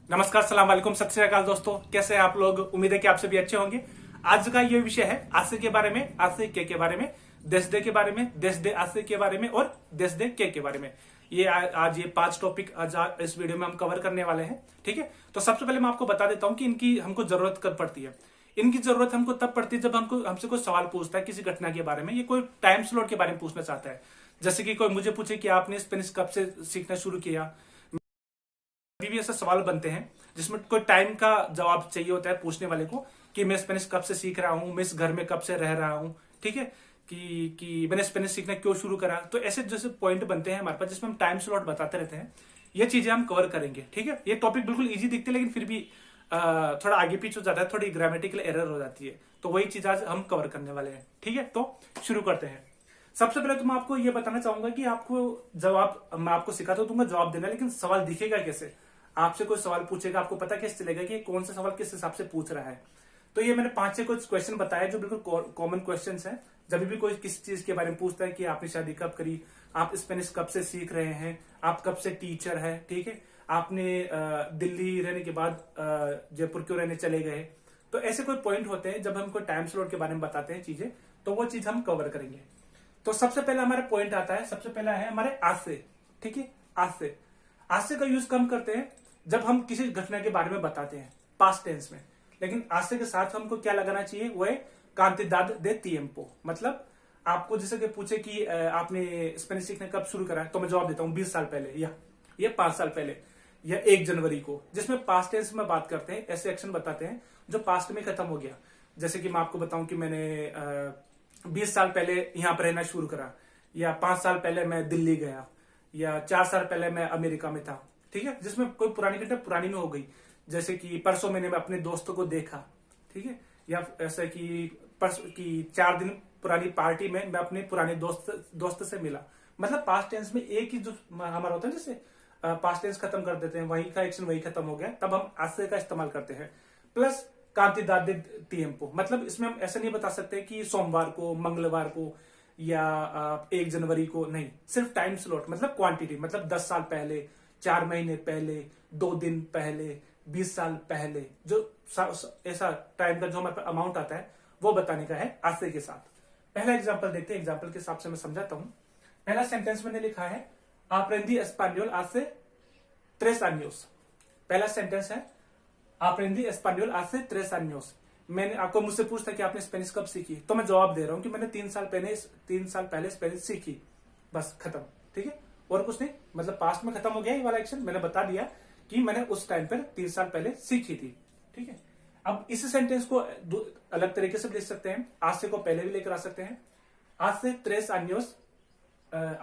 नमस्कार, सलाम वालेकुम, सत श्री अकाल दोस्तों। कैसे हैं आप लोग? उम्मीद है कि आप सभी अच्छे होंगे। आज का ये विषय है आसे के बारे में, आसे के बारे में, देश दे के बारे में, देश दे आसे के बारे में और देश दे के बारे में। ये आज ये 5 टॉपिक आज इस वीडियो में हम कवर करने वाले हैं। ठीक है, तो सबसे पहले मैं आपको बता देता हूं कि इनकी हमको जरूरत कब पड़ती है। इनकी जरूरत हमको तब पड़ती है जब हमसे कोई सवाल पूछता है किसी घटना के बारे में, ये कोई टाइम स्लॉट के बारे में पूछना चाहता है। जैसे कि कोई मुझे पूछे कि आपने स्पेनिश कब से सीखना शुरू किया। अभी भी ऐसे सवाल बनते हैं जिसमें कोई टाइम का जवाब चाहिए होता है पूछने वाले को कि मैं स्पेनिश कब से सीख रहा हूँ, मैं इस घर में कब से रह रहा हूँ। ठीक है, कि मैंने स्पेनिश सीखना क्यों शुरू करा। तो ऐसे जैसे पॉइंट बनते हैं हमारे पास जिसमें हम टाइम स्लॉट बताते रहते हैं। ये चीजें हम कवर करेंगे। ठीक है, ये टॉपिक बिल्कुल इजी दिखते हैं लेकिन फिर भी थोड़ा आगे पीछे हो जाता है, थोड़ी ग्रामेटिकल एरर हो जाती है। तो वही चीज आज हम कवर करने वाले हैं। ठीक है, तो शुरू करते हैं। सबसे पहले तो मैं आपको ये बताना चाहूंगा कि आपको जवाब मैं आपको सिखाता दूंगा जवाब देना, लेकिन सवाल दिखेगा कैसे। आपसे कोई सवाल पूछेगा, आपको पता कैसे चलेगा कि कौन सा सवाल किस हिसाब से पूछ रहा है। तो ये मैंने 5 से कुछ क्वेश्चन बताए जो बिल्कुल कॉमन क्वेश्चंस हैं। जब भी कोई किसी चीज के बारे में पूछता है कि आपने शादी कब करी, आप स्पेनिश कब से सीख रहे हैं, आप कब से टीचर है, ठीक है, आपने दिल्ली रहने के बाद जयपुर क्यों रहने चले गए। तो ऐसे कोई पॉइंट होते हैं जब हम कोई टाइम स्लॉट के बारे में बताते हैं चीजें, तो वो चीज हम कवर करेंगे। तो सबसे पहला हमारा पॉइंट आता है, सबसे पहला है हमारे आज से। ठीक है, आज से। आज से का यूज कम करते हैं जब हम किसी घटना के बारे में बताते हैं पास्ट टेंस में। लेकिन आज से के साथ हमको क्या लगाना चाहिए, वो है कांतिदाद दे तिएम्पो। मतलब आपको जैसे कि पूछे कि आपने स्पेनिश सीखना कब शुरू करा, तो मैं जवाब देता हूं 20 साल पहले, या 5 साल पहले, या 1 जनवरी को। जिसमें पास्ट टेंस में बात करते हैं, ऐसे एक्शन बताते हैं जो पास्ट में खत्म हो गया। जैसे कि मैं आपको बताऊं कि मैंने 20 साल पहले यहां पर रहना शुरू करा, या 5 साल पहले मैं दिल्ली गया, या 4 साल पहले मैं अमेरिका में था। ठीक है, जिसमें कोई पुरानी घटना पुरानी में हो गई। जैसे कि परसों मैंने अपने दोस्तों को देखा। ठीक है, या ऐसा कि परसों की 4 दिन पुरानी पार्टी में मैं अपने पुराने दोस्त से मिला। मतलब पास्ट टेंस में एक ही जो हमारा होता है, जैसे पास्ट टेंस खत्म कर देते हैं, वही का एक्शन वही खत्म हो गया, तब हम आज से का इस्तेमाल करते हैं। प्लस कांतिदाद तिएम्पो, मतलब इसमें हम ऐसा नहीं बता सकते कि सोमवार को, मंगलवार को, या 1 जनवरी को, नहीं, सिर्फ टाइम स्लॉट, मतलब क्वांटिटी, मतलब 10 साल पहले, 4 महीने पहले, 2 दिन पहले, 20 साल पहले, जो ऐसा टाइम का जो हमारे पास अमाउंट आता है वो बताने का है आज से के साथ। पहला एग्जांपल देखते हैं, एग्जांपल के हिसाब से मैं समझाता हूं। पहला सेंटेंस मैंने लिखा है aprendí español hace 3 años। पहला सेंटेंस है aprendí español hace 3 años। मैंने आपको मुझसे पूछता कि आपने स्पेनिश कब सीखी, तो मैं जवाब दे रहा हूं कि मैंने 3 साल पहले स्पेनिश सीखी। बस खत्म। ठीक है, और कुछ नहीं, मतलब पास्ट में खत्म हो गया ये वाला एक्शन। मैंने बता दिया कि मैंने उस टाइम पर 3 साल पहले सीखी थी। ठीक है, अब इस सेंटेंस को अलग तरीके से लिख सकते हैं। आज से को पहले भी लेकर आ सकते हैं। आज से 3 años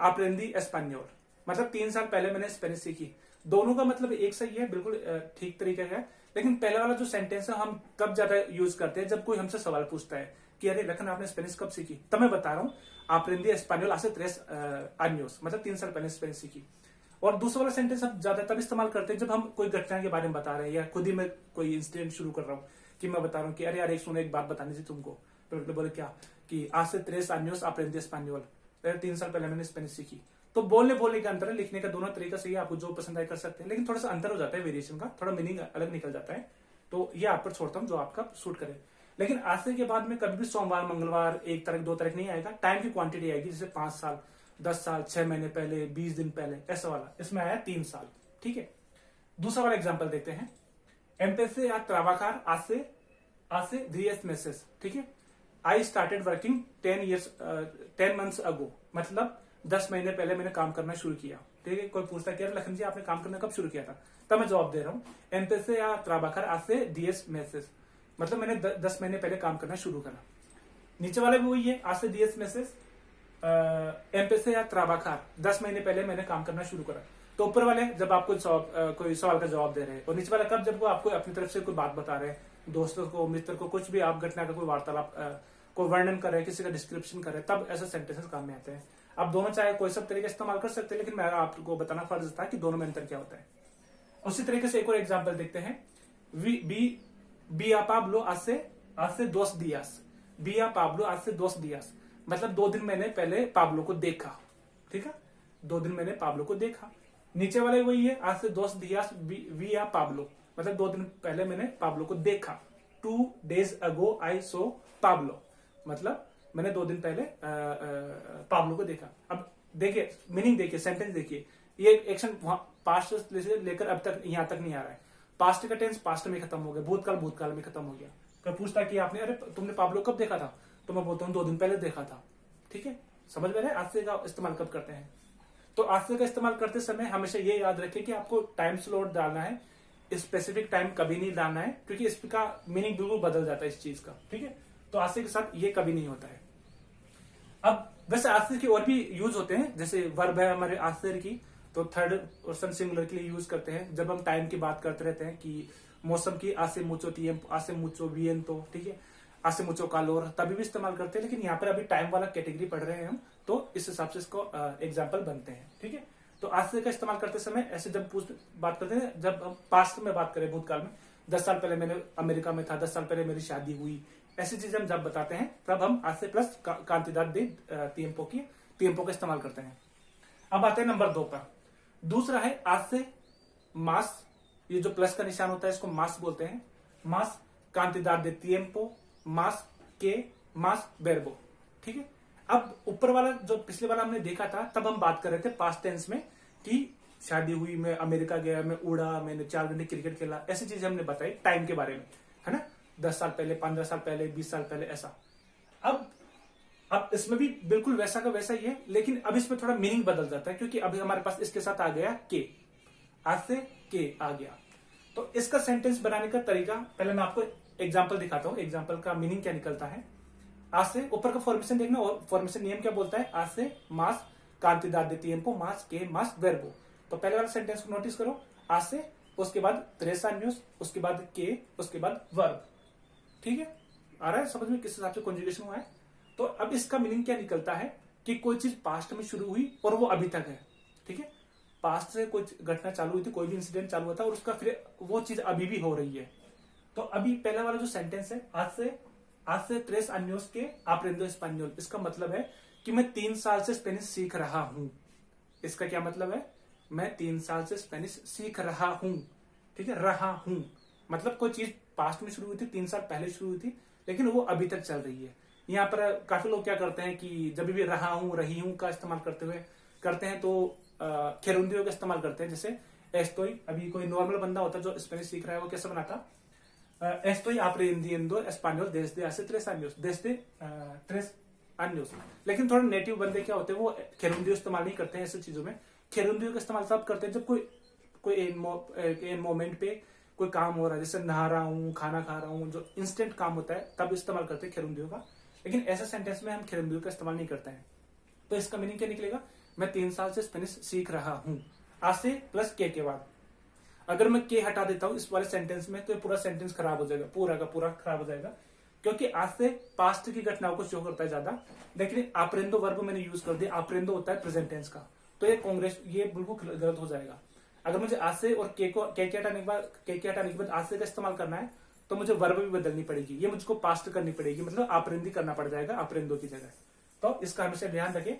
aprendí español, मतलब 3 साल पहले मैंने स्पेनिश सीखी। दोनों का मतलब एक सही है, बिल्कुल ठीक तरीके का है। लेकिन पहले वाला जो सेंटेंस है हम कब ज्यादा यूज करते हैं, जब कोई हमसे सवाल पूछता है कि अरे लखन आपने स्पेनिश कब सीखी, तब मैं बता रहा हूँ aprendí español hace 3 años, मतलब 3 साल पहले स्पेनिश सीखी। और दूसरा वाला सेंटेंस हम ज्यादा तब इस्तेमाल करते हैं जब हम कोई घटना के बारे में बता रहे हैं, या खुद ही मैं कोई इंसिडेंट शुरू कर रहा हूँ कि मैं बता रहा हूँ कि अरे यार एक बात बतानी थी तुमको। तो बोले क्या कि आज से 3 años aprendí español, 3 साल पहले मैंने स्पेनिश सीखी। तो बोलने का अंतर है, लिखने का दोनों तरीका सही है, आपको जो पसंद आए कर सकते हैं, लेकिन थोड़ा सा अंतर हो जाता है, वेरिएशन का थोड़ा मीनिंग अलग निकल जाता है। तो ये आप पर छोड़ता हूँ जो आपका सूट करे। लेकिन आज से के बाद में कभी भी सोमवार, मंगलवार, 1 तारीख, 2 तारीख नहीं आएगा। टाइम की क्वांटिटी आएगी, जैसे 5 साल, 10 साल, 6 महीने पहले, 20 दिन पहले, ऐसा वाला। इसमें आया 3 साल। ठीक है, दूसरा वाला एग्जाम्पल देखते हैं। empecé a trabajar hace 10 meses। ठीक है, I started working 10 months ago, मतलब 10 महीने पहले मैंने काम करना शुरू किया। ठीक है, कोई पूछता है कि लखन जी आपने काम करना कब शुरू किया था, तब मैं जवाब दे रहा हूँ empecé a trabajar hace 10 meses, मतलब मैंने 10 महीने पहले काम करना शुरू करा। नीचे वाला भी वही है, hace 10 meses empecé a trabajar, 10 महीने पहले मैंने काम करना शुरू करा। तो ऊपर वाले जब आपको कोई सवाल का जवाब दे रहे हैं, और नीचे वाला कब, जब वो आपको अपनी तरफ से कोई बात बता रहे हैं, दोस्तों को, मित्र को, कुछ भी आप घटना का कोई वार्तालाप को वर्णन कर रहे हैं, किसी का डिस्क्रिप्शन कर रहे हैं, तब ऐसे सेंटेंसेस काम में आते हैं। आप दोनों चाहे कोई सब तरीके इस्तेमाल कर सकते हैं, लेकिन मेरा आपको बताना फर्ज था कि दोनों में अंतर क्या होता है। उसी तरीके से एक और एग्जाम्पल देखते हैं। बी आ पाब्लो आज से 2 días, बी आ पाब्लो आज से 2 días, मतलब 2 दिन मैंने पहले पाब्लो को देखा। ठीक है, 2 दिन मैंने पाब्लो को देखा। नीचे वाले वही है, आज से 2 días वी आ पाब्लो, मतलब 2 दिन पहले मैंने पाब्लो को देखा। 2 days ago I saw Pablo, मतलब मैंने 2 दिन पहले पाब्लो को देखा। अब देखिए मीनिंग, देखिए सेंटेंस, देखिए ये एक्शन पास्ट से लेकर अब तक यहां तक नहीं आ रहा है। पास्ट का टेंस पास्ट में खत्म हो गया, भूतकाल भूतकाल में खत्म हो गया। कोई पूछता कि आपने, अरे तुमने पाब्लो कब देखा था, तो मैं बोलता हूँ 2 दिन पहले देखा था। ठीक है, समझ में रहे आज से का इस्तेमाल कब करते हैं। तो आज से का इस्तेमाल करते समय हमेशा ये याद रखें कि आपको टाइम स्लॉट डालना है, स्पेसिफिक टाइम कभी नहीं डालना है, क्योंकि इसका मीनिंग बिल्कुल बदल जाता है इस चीज का। ठीक है, तो आज से के साथ ये कभी नहीं होता है। अब वैसे आस्ते के और भी यूज होते हैं, जैसे वर्ब है हमारे आस्ते की, तो थर्ड पर्सन सिंगुलर के लिए यूज करते हैं जब हम टाइम की बात करते रहते हैं कि मौसम की आसे मुचो tiempo, आसे मुचो viento, ठीक है, आसे मुचो calor, तभी भी इस्तेमाल करते हैं। लेकिन यहाँ पर अभी टाइम वाला कैटेगरी पढ़ रहे हैं हम, तो इस हिसाब से इसको एग्जाम्पल बनते हैं। ठीक है, तो आस्ते का इस्तेमाल करते समय ऐसे जब बात करते हैं, जब हम पास्ट में बात करें, भूतकाल में, 10 साल पहले मैंने अमेरिका में था, 10 साल पहले मेरी शादी हुई, ऐसी चीजें हम जब बताते हैं तब हम आसे प्लस cantidad de tiempo का इस्तेमाल करते हैं। अब आते हैं नंबर 2 पर। दूसरा है आसे मास, ये जो प्लस का निशान होता है इसको मास बोलते हैं। मास cantidad de tiempo, मास के, मास verbo। ठीक है, अब ऊपर वाला जो पिछले वाला हमने देखा था, तब हम बात कर रहे थे पास्ट टेंस में कि शादी हुई, मैं अमेरिका गया, मैं उड़ा, मैंने 4 घंटे क्रिकेट खेला, ऐसी चीजें हमने बताई टाइम के बारे में, है ना, 10 साल पहले, 15 साल पहले, 20 साल पहले, ऐसा। अब इसमें भी बिल्कुल वैसा का वैसा ही है, लेकिन अब इसमें थोड़ा मीनिंग बदल जाता है, क्योंकि अभी हमारे पास इसके साथ आ गया के, आज से के आ गया। तो इसका सेंटेंस बनाने का तरीका पहले मैं आपको एग्जाम्पल दिखाता हूं, एग्जाम्पल का मीनिंग क्या निकलता है। आज से ऊपर का फॉर्मेशन देखना, और फॉर्मेशन नियम क्या बोलता है, आज से मास cantidad de tiempo, मास के, मास verbo। तो पहले वाला सेंटेंस को नोटिस करो, आज से, उसके बाद 3 años, उसके बाद के, उसके बाद वर्ब। ठीक है, आ रहा है समझ में किस हिसाब से कॉन्जुगेशन हुआ है। तो अब इसका मीनिंग क्या निकलता है कि कोई चीज पास्ट में शुरू हुई और वो अभी तक है। ठीक है, पास्ट से कोई घटना चालू हुई थी, कोई भी इंसिडेंट चालू हुआ था, और उसका फिर वो चीज अभी भी हो रही है। तो अभी पहला वाला जो सेंटेंस है, आज से 3 años के aprendo español, इसका मतलब है कि मैं 3 साल से स्पेनिश सीख रहा हूं। इसका क्या मतलब है, मैं 3 साल से स्पेनिश सीख रहा हूं। ठीक है, रहा हूं मतलब कोई चीज पास्ट में शुरू हुई थी, 3 साल पहले शुरू हुई थी, लेकिन वो अभी तक चल रही है। यहाँ पर काफी लोग क्या करते हैं कि जब भी रहा हूं, रही हूं का इस्तेमाल करते हैं तो खेरुंदियो का इस्तेमाल करते हैं। जैसे एस्टोई, अभी कोई नॉर्मल बंदा होता है जो स्पेनिश सीख रहा है, वो कैसे बनाता, estoy aprendiendo español desde hace 3 años, desde 3 años। लेकिन थोड़ा नेटिव बंदे क्या होते हैं, वो खेरुंदियो इस्तेमाल नहीं करते हैं ऐसी चीजों में। खेरुंदियो का इस्तेमाल तब करते हैं जब कोई इन मोमेंट पे कोई काम हो रहा है, जैसे नहा रहा हूँ, खाना खा रहा हूँ, जो इंस्टेंट काम होता है, तब इस्तेमाल करते हैं खेरुंदियो का। लेकिन ऐसे सेंटेंस में हम खेरुंदियो का इस्तेमाल नहीं करते हैं। तो इसका मीनिंग क्या निकलेगा, मैं 3 साल से स्पेनिश सीख रहा हूँ। आज से प्लस के बाद, अगर मैं के हटा देता हूं इस वाले सेंटेंस में, तो पूरा सेंटेंस खराब हो जाएगा, पूरा का पूरा खराब हो जाएगा, क्योंकि आज से पास्ट की घटनाओं को शो करता है ज्यादा। लेकिन आप्रेंदो वर्ब मैंने यूज कर दिया, आप्रेंदो होता है प्रेजेंट टेंस का, तो ये बिल्कुल गलत हो जाएगा। अगर मुझे आज से और के हटाने के बाद आज से का इस्तेमाल करना है, तो मुझे वर्ब भी बदलनी पड़ेगी, ये मुझको पास्ट करनी पड़ेगी, मतलब आप्रेंदी करना पड़ जाएगा आप्रेंदो की जगह। तो इसका हमेशा ध्यान रखें।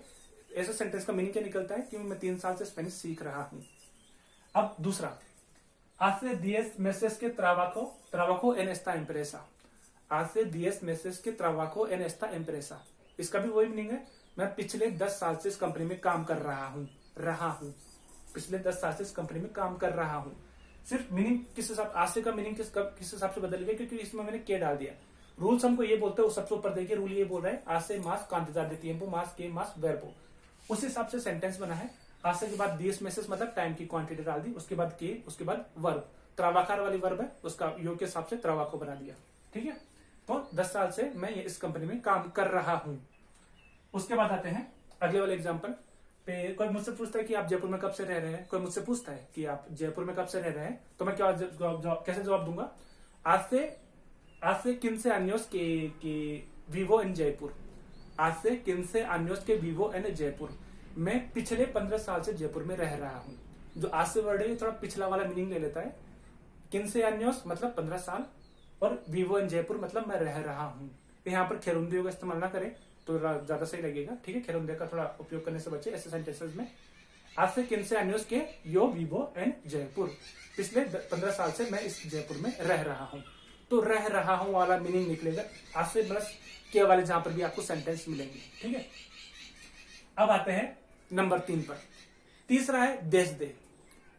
ऐसे सेंटेंस का मीनिंग क्या निकलता है कि मैं 3 साल से स्पेनिश सीख रहा हूं। अब दूसरा, hace 10 meses que trabajo en esta empresa। hace 10 meses que trabajo en esta empresa। इसका भी वही मीनिंग है, मैं पिछले 10 साल से इस कंपनी में काम कर रहा हूं। पिछले 10 साल से इस कंपनी में काम कर रहा हूं। सिर्फ मीनिंग किस हिसाब, आज का मीनिंग किस हिसाब से बदल गया, क्योंकि इसमें मैंने के डाल दिया। रूल्स हमको ये बोलते हैं, सबसे ऊपर देखिए रूल ये बोल रहा है, आज से मास cantidad de tiempo, मास के, मास verbo। उस हिसाब से सेंटेंस बना है। आज से के बाद 10 meses मतलब टाइम की क्वांटिटी डाल दी, उसके बाद के, उसके बाद वर्ब, त्रावाकार वाली वर्ब है, उसका योग के हिसाब से त्रावाको बना दिया। ठीक है, तो 10 साल से मैं इस कंपनी में काम कर रहा हूं। उसके बाद आते हैं अगले वाले एग्जाम्पल पे। कोई मुझसे पूछता है कि आप जयपुर में कब से रह रहे हैं, कोई मुझसे पूछता है कि आप जयपुर में कब से रह रहे हैं, तो मैं क्या कैसे जवाब दूंगा, आज से 15 años के vivo en जयपुर। आज से 15 años के vivo en जयपुर, मैं पिछले 15 साल से जयपुर में रह रहा हूं। जो आज से वर्ड है थोड़ा पिछला वाला मीनिंग ले लेता है। 15 años मतलब 15 साल, और vivo en जयपुर मतलब मैं रह रहा हूं। यहाँ पर खेरुंदियो का इस्तेमाल ना करें तो ज्यादा सही लगेगा। ठीक है, खेरुंदियो का थोड़ा उपयोग करने से बचे ऐसे सेंटेंसेस में। hace 15 años que yo vivo en Jaipur, पिछले 15 साल से मैं इस जयपुर में रह रहा हूं। तो रह रहा हूं वाला मीनिंग निकलेगा hace प्लस के वाले, जहां पर भी आपको सेंटेंस मिलेंगे। ठीक है, अब आते हैं नंबर 3 पर। तीसरा है desde,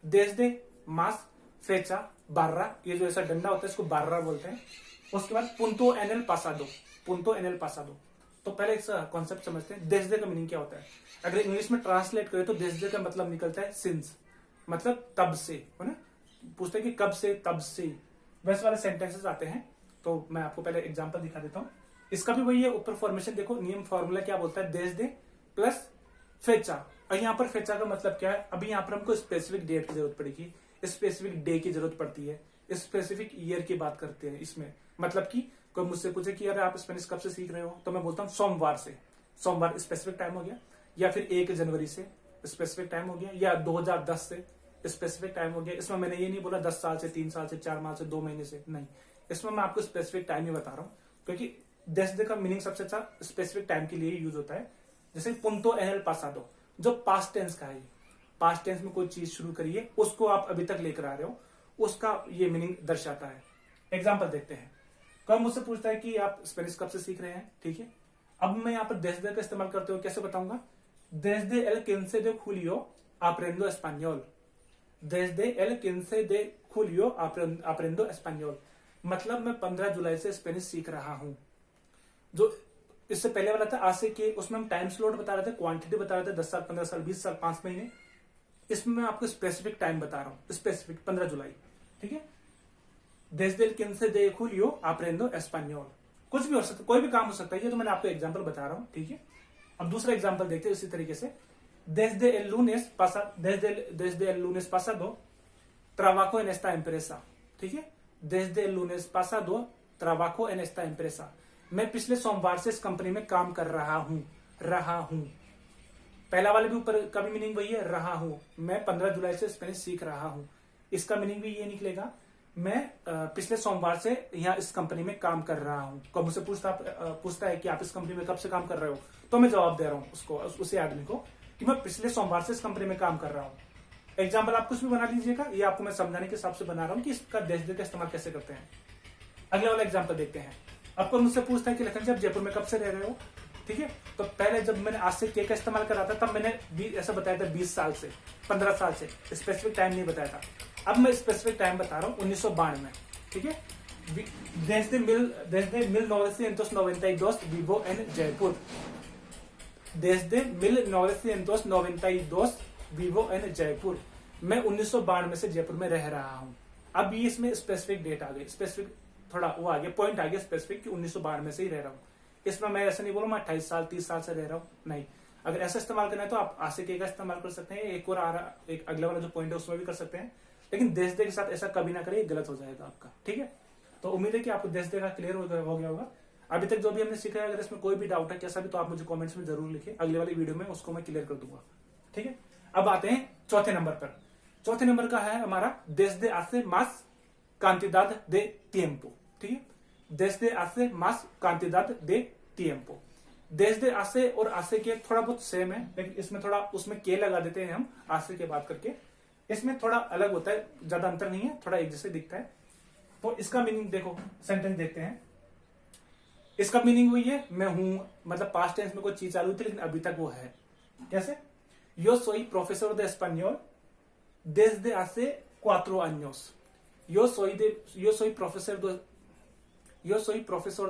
desde más fecha barra, ये जो ऐसा डंडा होता है इसको बार्रा बोलते हैं। उसके बाद punto en el pasado, punto en el pasado। तो पहले इस कॉन्सेप्ट समझते हैं, desde का मीनिंग क्या होता है। अगर इंग्लिश में ट्रांसलेट करें तो desde का मतलब निकलता है since, मतलब तब से, है ना। पूछते हैं कि कब से, तब से, वैसे वाले सेंटेंसेस आते हैं। तो मैं आपको पहले एग्जांपल दिखा देता हूँ। इसका भी वही है, ऊपर फॉर्मेशन देखो, नियम फॉर्मूला क्या बोलता है, desde प्लस फेचा। और यहाँ पर फेचा का मतलब क्या है, अभी यहाँ पर हमको स्पेसिफिक डेट की जरूरत पड़ेगी, स्पेसिफिक डे की जरूरत पड़ती है, स्पेसिफिक ईयर की बात करते हैं इसमें। मतलब कि कोई मुझसे पूछे कि अरे आप स्पेनिश कब से सीख रहे हो, तो मैं बोलता हूँ सोमवार से। सोमवार स्पेसिफिक टाइम हो गया, या फिर 1 जनवरी से स्पेसिफिक टाइम हो गया, या 2010 से स्पेसिफिक टाइम हो गया। इसमें मैंने ये नहीं बोला 10 साल से, 3 साल से, 4 माह से, 2 महीने से, नहीं। इसमें मैं आपको स्पेसिफिक टाइम ही बता रहा हूँ, क्योंकि desde का मीनिंग सबसे अच्छा स्पेसिफिक टाइम के लिए यूज होता है। जैसे punto en el pasado, जो पास्ट टेंस का है, पास्ट टेंस में कोई चीज शुरू करिए, उसको आप अभी तक लेकर आ रहे हो, उसका ये मीनिंग दर्शाता है। एग्जाम्पल देखते हैं। कोई मुझसे पूछता है कि आप स्पेनिश कब से सीख रहे हैं, ठीक है। अब मैं यहाँ पर desde का इस्तेमाल करते हुए कैसे बताऊंगा, desde el 15 de julio aprendo español, desde el 15 de julio aprendo español, मतलब मैं 15 जुलाई से स्पेनिश सीख रहा हूं। जो इससे पहले वाला था आसे के, उसमें हम टाइम स्लॉट बता रहे थे, क्वांटिटी बता रहे थे, 10 साल, 15 साल, 20 साल, 5 महीने। इसमें मैं आपको स्पेसिफिक टाइम बता रहा हूँ, स्पेसिफिक 15 जुलाई, ठीक है। desde el 15 de julio aprendo español, कुछ भी हो सकता है, कोई भी काम हो सकता है, ये तो मैंने आपको एग्जांपल बता रहा हूँ, ठीक है। अब दूसरा एग्जांपल देखते हैं इसी तरीके से। desde el lunes pasado trabajo en esta empresa, ठीक है। desde el lunes pasado trabajo en esta empresa, मैं पिछले सोमवार से इस कंपनी में काम कर रहा हूं, पहला वाले भी ऊपर का भी मीनिंग वही है, रहा हूं। मैं 15 जुलाई से स्पेनिश सीख रहा हूं, इसका मीनिंग भी ये निकलेगा, मैं पिछले सोमवार से यहाँ इस कंपनी में काम कर रहा हूं। कब मुझसे पूछता है कि आप इस कंपनी में कब से काम कर रहे हो, तो मैं जवाब दे रहा हूँ उसको, उसी आदमी को, कि मैं पिछले सोमवार से इस कंपनी में काम कर रहा हूँ। एग्जाम्पल आप कुछ भी बना लीजिएगा, ये आपको मैं समझाने के हिसाब से बना रहा हूँ कि इसका desde का इस्तेमाल कैसे करते हैं। अगले वाला एग्जाम्पल देखते हैं। आपको मुझसे पूछता है कि लखन जी आप जयपुर में कब से रह रहे हो, ठीक है। तो पहले जब मैंने आज से के का इस्तेमाल करा था, तब मैंने ऐसा बताया था 20 साल से, 15 साल से, स्पेसिफिक टाइम नहीं बताया था। अब मैं स्पेसिफिक टाइम बता रहा हूँ, 1992 में, ठीक है। desde 1992 vivo en Jaipur, desde 1992 vivo en Jaipur, मैं 1992 से जयपुर में रह रहा हूँ। अब ये इसमें स्पेसिफिक डेट आ गई, स्पेसिफिक थोड़ा वो आ गया, पॉइंट आ गया स्पेसिफिक कि 1992 से ही रह रहा हूँ। इसमें मैं ऐसा नहीं बोलूँ मैं 28 साल 30 साल से रह रहा हूँ, नहीं। अगर ऐसा इस्तेमाल करना है तो आप आसे के का इस्तेमाल कर सकते हैं, एक और आ रहा, एक अगला वाला जो पॉइंट है उसमें भी कर सकते हैं, लेकिन desde के साथ ऐसा कभी ना करें, गलत हो जाएगा आपका, ठीक है। तो उम्मीद है कि आपको desde का क्लियर हो गया होगा। अभी तक जो भी हमने सीखा है, अगर इसमें कोई भी डाउट है कैसा भी, तो आप मुझे कमेंट्स में जरूर लिखिए, अगले वाली वीडियो में उसको मैं क्लियर कर दूंगा, ठीक है। अब आते हैं चौथे नंबर पर। चौथे नंबर का है हमारा desde hace más cantidad de tiempo, ठीक है। desde hace más cantidad de tiempo, desde hace और hace के थोड़ा बहुत सेम है, लेकिन इसमें थोड़ा उसमें के लगा देते हैं हम hace के बात करके, इसमें थोड़ा अलग होता है, ज्यादा अंतर नहीं है, थोड़ा एक जैसे दिखता है। तो इसका मीनिंग देखो, सेंटेंस देखते हैं। इसका मीनिंग वही है, मैं हूं, मतलब पास्ट टेंस में कोई चीज चालू थी लेकिन अभी तक वो है। कैसे, yo soy profesor de español desde hace 4 años, yo soy profesor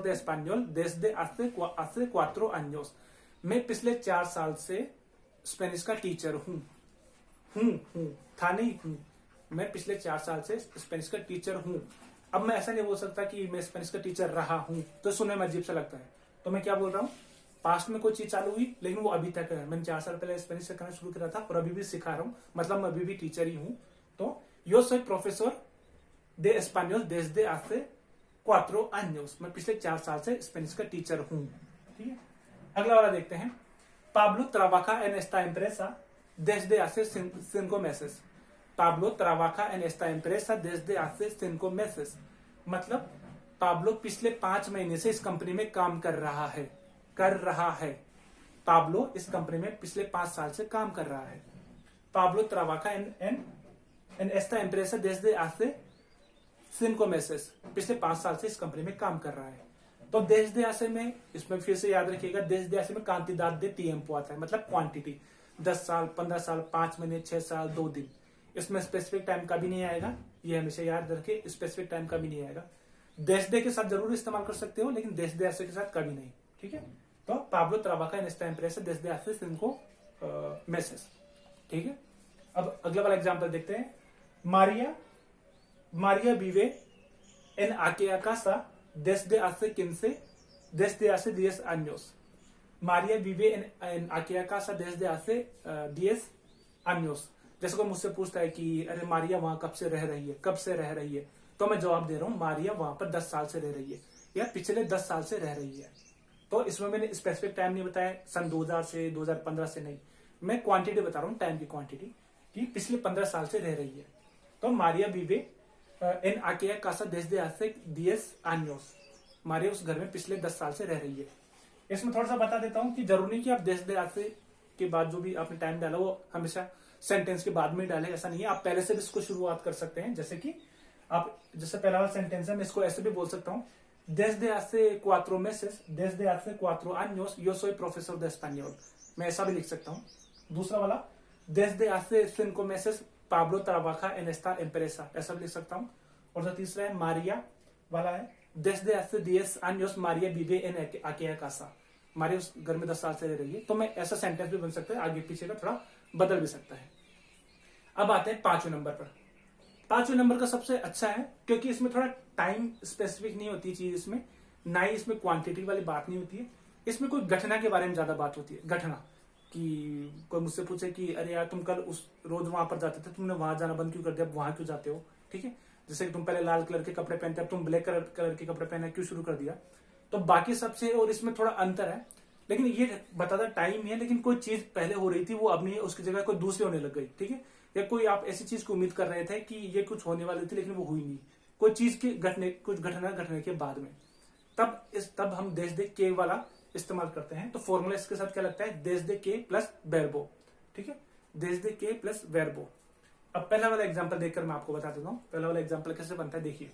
de español desde hace 4 años, मैं पिछले 4 साल से स्पेनिश का टीचर हूं, था नहीं हूं, मैं पिछले 4 साल से स्पेनिश का टीचर हूं। अब मैं ऐसा नहीं बोल सकता कि मैं स्पेनिश का टीचर रहा हूं, तो सुनने में अजीब सा लगता है। तो मैं क्या बोल रहा हूं, पास्ट में कोई चीज चालू हुई लेकिन वो अभी तक है, मैंने 4 साल पहले स्पेनिश सीखना शुरू करा था और अभी भी सिखा रहा हूं, मतलब मैं अभी भी टीचर ही हूं। तो yo soy profesor de español desde hace 4 años, मैं पिछले 4 साल से स्पेनिश का टीचर हूं, ठीक है। अगला वाला देखते हैं। Pablo trabaja en esta empresa desde hace 5 meses, Pablo trabaja en esta empresa desde hace 5 meses, मतलब पाब्लो पिछले 5 महीने से इस कंपनी में काम कर रहा है। पाब्लो इस कंपनी में पिछले 5 साल से काम कर रहा है। Pablo trabaja en esta empresa desde hace 5 meses। पिछले 5 साल से इस कंपनी में काम कर रहा है। तो desde hace में, इसमें फिर से याद रखिएगा, desde hace में cantidad de tiempo आता है, मतलब क्वांटिटी। 10 साल, 15 साल, 5 महीने, 6 साल, 2 दिन। इसमें स्पेसिफिक टाइम का भी नहीं आएगा, ये हमेशा याद रखे, स्पेसिफिक टाइम का भी नहीं आएगा। desde के साथ जरूर इस्तेमाल कर सकते हो, लेकिन desde hace के साथ कभी नहीं, ठीक है। तो Pablo trabaja en esta empresa desde hace 5 meses, ठीक है। अब अगला वाला एग्जांपल देखते हैं। María vive en aquella casa desde hace 10 años। María vive en aquella casa desde hace 10 años। जैसे कोई मुझसे पूछता है कि अरे मारिया वहां कब से रह रही है, तो मैं जवाब दे रहा हूं मारिया वहां पर 10 साल से रह रही है, या पिछले 10 साल से रह रही है। तो इसमें मैंने स्पेसिफिक टाइम नहीं बताया, सन 2000 से 2015 से नहीं, मैं क्वांटिटी बता रहा हूँ, टाइम की क्वांटिटी, कि पिछले 15 साल से रह रही है। तो मारिया विवे एन आकेया कासा desde hace 10 años। मारिया उस घर में पिछले 10 साल से रह रही है। इसमें थोड़ा सा बता देता हूँ कि जरूरी नहीं कि आप desde hace के बाद जो भी आपने टाइम डाला वो हमेशा सेंटेंस के बाद में डाले, ऐसा नहीं है। आप पहले से भी इसको शुरुआत कर सकते हैं। जैसे कि आप, जैसे पहला वाला सेंटेंस है, मैं इसको ऐसे भी बोल सकता हूँ, desde hace 4 meses, desde hace 4 años yo soy profesor de español। मैं ऐसा भी लिख सकता हूँ। दूसरा वाला, desde hace 5 meses Pablo trabaja en esta empresa, ऐसा भी लिख सकता हूँ। और जो तीसरा है मारिया वाला है, desde hace 10 años María vive en aquella casa। Maria उस घर में 10 साल से रह रही है। तो मैं ऐसा सेंटेंस भी बन सकता है, आगे पीछे का थोड़ा बदल भी सकता है। अब आते हैं 5वें नंबर पर। 5वें नंबर का सबसे अच्छा है, क्योंकि इसमें थोड़ा टाइम स्पेसिफिक नहीं होती चीज, इसमें ना ही इसमें क्वांटिटी वाली बात नहीं होती है। इसमें कोई घटना के बारे में ज्यादा बात होती है। घटना कि कोई मुझसे पूछे कि अरे यार तुम कल उस रोज वहां पर जाते थे, तुमने वहां जाना बंद क्यों कर दिया, अब वहां क्यों जाते हो, ठीक है। जैसे कि तुम पहले लाल कलर के कपड़े पहनते, अब तुम ब्लैक कलर के कपड़े पहनना क्यों शुरू कर दिया। तो बाकी सबसे और इसमें थोड़ा अंतर है, लेकिन ये बताता टाइम ही है। लेकिन कोई चीज पहले हो रही थी वो अब नहीं है, उसकी जगह कोई दूसरी होने लग गई, ठीक है। या कोई आप ऐसी चीज की उम्मीद कर रहे थे कि ये कुछ होने वाली थी लेकिन वो हुई नहीं, कोई चीज की कुछ घटना घटने के बाद में, तब हम desde के वाला इस्तेमाल करते हैं। तो फॉर्मूला इसके साथ क्या लगता है, desde के प्लस verbo, ठीक है, desde के प्लस verbo। अब पहला वाला एग्जांपल देखकर मैं आपको बता देता हूँ पहला वाला एग्जांपल कैसे बनता है। देखिए,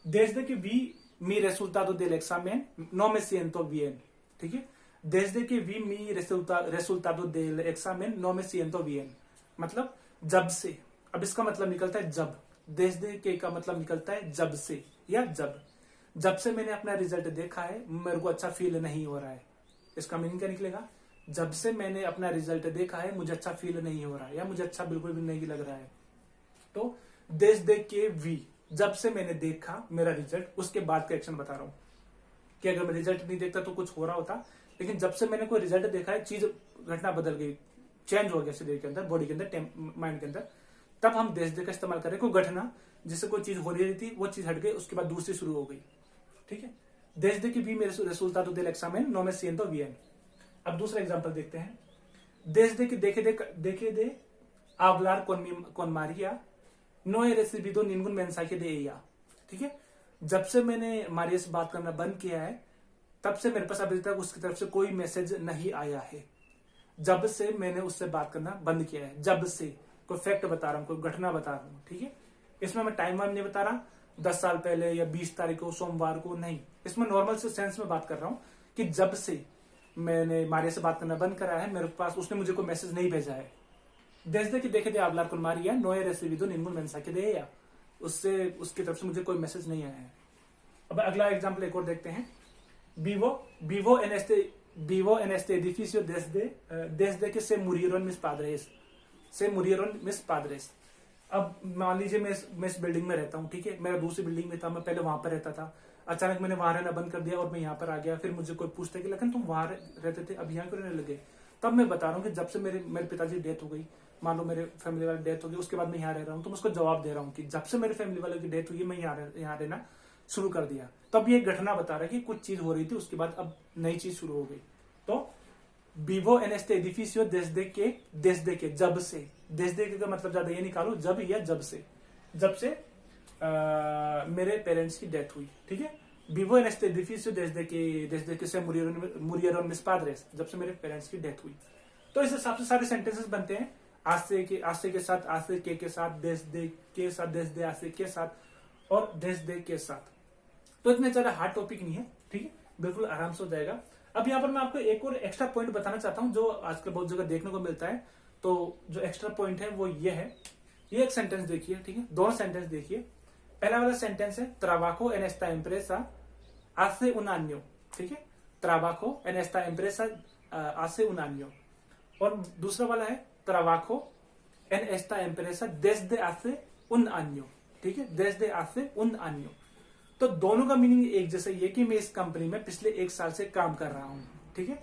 desde que vi mi resultado del examen no me siento bien, ठीक है। desde que vi mi resultado del examen no me siento bien, मतलब जब से। अब इसका मतलब निकलता है जब, desde के का मतलब निकलता है जब से या जब से मैंने अपना रिजल्ट देखा है मेरे को अच्छा फील नहीं हो रहा है। इसका मीनिंग क्या निकलेगा, जब से मैंने अपना रिजल्ट देखा है मुझे अच्छा फील नहीं हो रहा है, या मुझे अच्छा बिल्कुल भी नहीं लग रहा है। तो desde que vi, जब से मैंने देखा मेरा रिजल्ट, उसके बाद का एक्शन बता रहा हूं कि अगर मैं रिजल्ट नहीं देखता तो कुछ हो रहा होता, लेकिन जब से मैंने कोई रिजल्ट देखा है, चीज घटना बदल गई, चेंज हो गया शरीर के अंदर, बॉडी के अंदर, माइंड के अंदर, तब हम desde का इस्तेमाल कर रहे हैं। कोई घटना जिससे कोई चीज हो रही थी वो चीज हट गई, उसके बाद दूसरी शुरू हो गई, ठीक है। desde que vi mi resultado del examen no me siento bien। अब दूसरा एग्जांपल देखते हैं। desde que deje de hablar con María no he recibido ningún mensaje de ella, ठीक है। जब से मैंने मारिया से बात करना बंद किया है तब से मेरे पास अभी तक उसकी तरफ से कोई मैसेज नहीं आया है। जब से मैंने उससे बात करना बंद किया है, जब से कोई फैक्ट बता रहा हूँ, कोई घटना बता रहा हूँ, ठीक है। इसमें मैं टाइम वाइम नहीं बता रहा, 10 साल पहले या 20 तारीख को, सोमवार को, नहीं। इसमें नॉर्मल से सेंस में बात कर रहा हूँ कि जब से मैंने मारिया से बात करना बंद करा है मेरे पास उसने मुझे कोई मैसेज नहीं भेजा है। desde que deje de hablar con María no he recibido ningún mensaje de ella, उससे उसकी तरफ से मुझे कोई मैसेज नहीं आया है। अब अगला एग्जांपल एक और देखते हैं। vivo en este edificio desde que se murieron mis padres। अब मान लीजिए मैं इस बिल्डिंग में रहता हूँ, ठीक है। मेरा दूसरी बिल्डिंग में था, मैं पहले वहां पर रहता था, अचानक मैंने वहां रहना बंद कर दिया और मैं यहाँ पर आ गया। फिर मुझे कोई पूछता है कि लेकिन तुम वहां रहते थे, अब यहाँ क्यों रहने लगे। तब मैं बता रहा हूँ कि जब से मेरे पिताजी डेथ हो गई, मान लो मेरे फैमिली वाले डेथ हो गई, उसके बाद मैं यहाँ रह रहा हूँ, तो मैं उसको जवाब दे रहा हूँ कि जब से मेरे फैमिली वालों की डेथ हुई मैं यहाँ रहना शुरू कर दिया। तब ये घटना बता रहा है कि कुछ चीज हो रही थी, उसके बाद अब नई चीज शुरू हो गई। तो vivo en este edificio desde que, जब से। desde que का मतलब ज्यादा ये निकालो, जब या जब से मेरे पेरेंट्स की डेथ हुई, ठीक है। vivo en este edificio desde que se murieron mis padres, जब से मेरे पेरेंट्स की डेथ हुई। तो इस हिसाब से सारे सेंटेंसेस बनते हैं। आसे के साथ, आसे के साथ, देश दे के साथ, देश दे आसे के साथ और देश दे के साथ। तो इतने ज्यादा हार्ड टॉपिक नहीं है, ठीक है, बिल्कुल आराम से हो जाएगा। अब यहाँ पर मैं आपको एक और एक्स्ट्रा पॉइंट बताना चाहता हूँ जो आजकल बहुत जगह देखने को मिलता है। तो जो एक्स्ट्रा पॉइंट है वो ये है, ये एक सेंटेंस देखिए, ठीक है, दोनों सेंटेंस देखिए। पहला वाला सेंटेंस है ट्राबाको एन एस्टा एम्प्रेसा hace un año, ठीक है, trabajo en esta empresa hace un año। और दूसरा वाला है trabajo en esta empresa desde hace un año, ठीक है, desde hace un año। तो दोनों का मीनिंग एक जैसा ये कि मैं इस कंपनी में पिछले 1 साल से काम कर रहा हूं, ठीक है,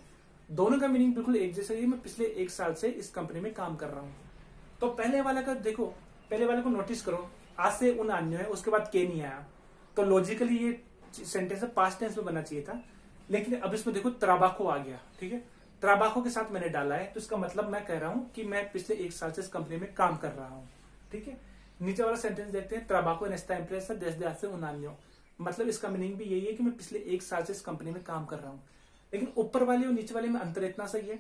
दोनों का मीनिंग बिल्कुल एक जैसा ही, मैं पिछले 1 साल से इस कंपनी में काम कर रहा हूं। तो पहले वाले का देखो, पहले वाले को नोटिस करो, आज से उन अन्य है, उसके बाद के नहीं आया, तो लॉजिकली ये सेंटेंस पास्ट टेंस में बनना चाहिए था। लेकिन अब इसमें देखो ट्राबाको आ गया, ठीक है, ट्राबाको के साथ मैंने डाला है, तो इसका मतलब मैं कह रहा हूं कि मैं पिछले 1 साल से इस कंपनी में काम कर रहा हूं, ठीक है। नीचे वाला सेंटेंस देखते हैं, ट्राबाको en esta empresa desde hace un año, मतलब इसका मीनिंग भी यही है कि मैं पिछले 1 साल से इस कंपनी में काम कर रहा हूं। लेकिन ऊपर वाले और नीचे वाले में अंतर इतना सही है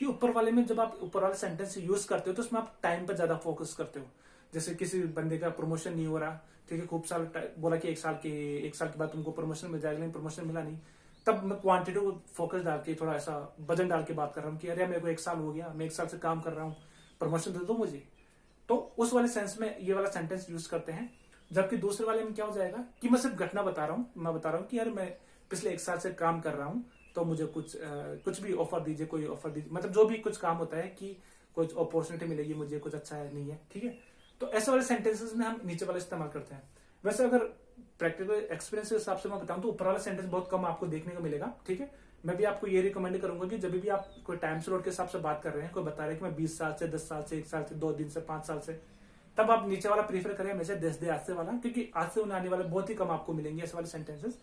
कि ऊपर वाले में जब आप ऊपर वाले सेंटेंस यूज करते हो तो उसमें आप टाइम पर ज्यादा फोकस करते हो। जैसे किसी बंदे का प्रमोशन नहीं हो रहा, ठीक है, खूब साल बोला कि 1 साल के बाद तुमको प्रमोशन मिल जाएगा, लेकिन प्रमोशन मिला नहीं, तब मैं क्वांटिटी को फोकस डाल के थोड़ा ऐसा वजन डाल के बात कर रहा हूँ कि अरे मेरे को 1 साल हो गया, मैं 1 साल से काम कर रहा हूँ, प्रमोशन दे दो मुझे। तो उस वाले सेंस में ये वाला सेंटेंस यूज करते हैं। जबकि दूसरे वाले में क्या हो जाएगा कि मैं सिर्फ घटना बता रहा हूँ, मैं बता रहा हूँ कि यार मैं पिछले 1 साल से काम कर रहा हूँ, तो मुझे कुछ भी ऑफर दीजिए, कोई ऑफर दीजिए, मतलब जो भी कुछ काम होता है कि कुछ अपॉर्चुनिटी मिलेगी मुझे, कुछ अच्छा है नहीं है, ठीक है। तो ऐसे वाले सेंटेंसेस में हम नीचे वाला इस्तेमाल करते हैं। वैसे अगर प्रैक्टिकल एक्सपीरियंस के हिसाब से मैं बताऊं तो ऊपर वाला सेंटेंस बहुत कम आपको देखने को मिलेगा, ठीक है। मैं भी आपको ये रिकमेंड करूंगा कि जब भी आप कोई टाइम स्लॉट के हिसाब से बात कर रहे हैं, कोई बता रहे हैं कि मैं 20 साल से, 10 साल से, 1 साल से, 2 दिन से, 5 साल से, तब आप नीचे वाला प्रीफर करें हमेशा desde hace वाला, क्योंकि आज से आने वाले बहुत ही कम आपको मिलेंगे ऐसे वाले सेंटेंसेस।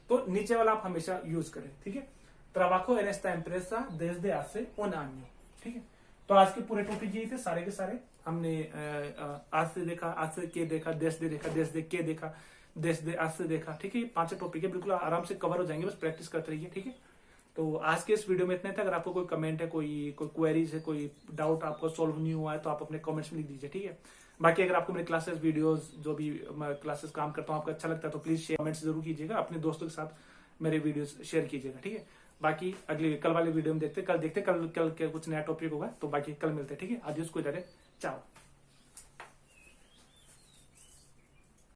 तो नीचे वाला आप हमेशा यूज करें, ठीक है। Trabajo en esta empresa desde hace un año, ठीक है। तो आज के पूरे टॉपिक यही थे, सारे के सारे हमने आज से देखा, आज से के देखा, देश दे देखा, देश दे के देखा, देश दे आज से देखा, ठीक है। 5 टॉपिक है, बिल्कुल आराम से कवर हो जाएंगे, बस प्रैक्टिस करते रहिए, ठीक है। तो आज के इस वीडियो में इतने थे। अगर आपको कोई कमेंट है, कोई क्वेरीज है, कोई डाउट आपको सॉल्व नहीं हुआ है, तो आप अपने कमेंट्स में लिख दीजिए, ठीक है। बाकी अगर आपको मेरे क्लासेस, वीडियोस, जो भी मैं क्लासेस काम करता हूँ आपको अच्छा लगता है तो प्लीज शेयर, कमेंट्स जरूर कीजिएगा, अपने दोस्तों के साथ मेरे वीडियोस शेयर कीजिएगा, ठीक है। बाकी अगले कल वाले वीडियो में कल देखते कल कुछ नया टॉपिक होगा, तो बाकी कल मिलते हैं, ठीक है। आदियोस को इधर है, चाओ।